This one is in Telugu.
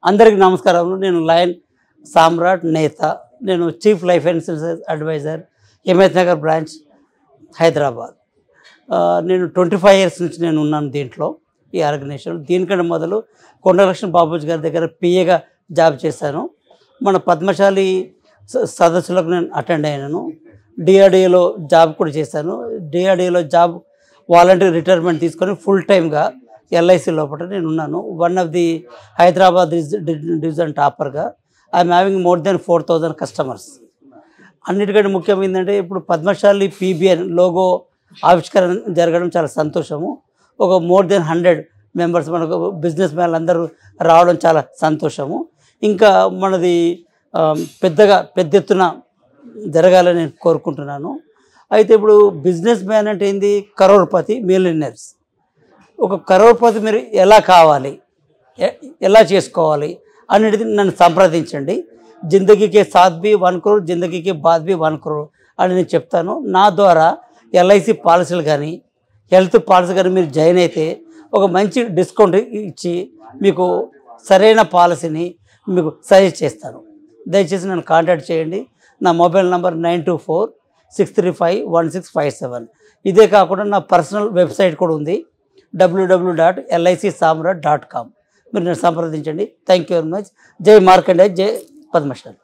అందరికీ నమస్కారములు. నేను లయన్ సామ్రాట్ నేత. నేను chief life insurance advisor, Himayat Nagar branch, Hyderabad. నేను 25 years నుంచి నేను ఉన్నాను దీంట్లో, ఈ ఆర్గనైజేషన్. దీనికంటే మొదలు కొండలక్ష్మణ బాబూజీ గారి దగ్గర పిఏగా జాబ్ చేశాను. మన పద్మశాలి సదస్సులకు నేను అటెండ్ అయినాను. డిఆర్డిఏలో జాబ్ కూడా చేశాను. డిఆర్డిఏలో జాబ్ వాలంటరీ రిటైర్మెంట్ తీసుకొని ఫుల్ టైమ్గా ఎల్ఐసి లోపల నేను ఉన్నాను. One of the Hyderabad division టాపర్గా. I'm having more than 4,000 customers. అన్నిటికంటే ముఖ్యం ఏంటంటే ఇప్పుడు పద్మశాలి పీబీఎన్ లోగో ఆవిష్కరణ జరగడం చాలా సంతోషము. ఒక మోర్ దెన్ 100 మెంబర్స్ మనకు బిజినెస్ మ్యాన్లు అందరూ రావడం చాలా సంతోషము. ఇంకా మనది పెద్ద ఎత్తున జరగాలని నేను కోరుకుంటున్నాను. అయితే ఇప్పుడు బిజినెస్ మ్యాన్ అంటే ఏంది? కరోడ్పతి, మిలియనర్స్. ఒక కరోడ్పతి మీరు ఎలా కావాలి, ఎలా చేసుకోవాలి అనేది నన్ను సంప్రదించండి. జిందగీకి సాత్ బి 1 crore, జిందగీకి బాద్ బి 1 crore అని నేను చెప్తాను. నా ద్వారా ఎల్ఐసి పాలసీలు కానీ హెల్త్ పాలసీ కానీ మీరు జాయిన్ అయితే ఒక మంచి డిస్కౌంట్ ఇచ్చి మీకు సరైన పాలసీని మీకు సజెస్ట్ చేస్తాను. దయచేసి నన్ను కాంటాక్ట్ చేయండి. నా మొబైల్ నంబర్ 9246351657. ఇదే కాకుండా నా పర్సనల్ వెబ్సైట్ కూడా ఉంది, www.licsamrat.com. మీరు నన్ను సంప్రదించండి. Thank you very much. జై మార్కండే, జై పద్మశాలి.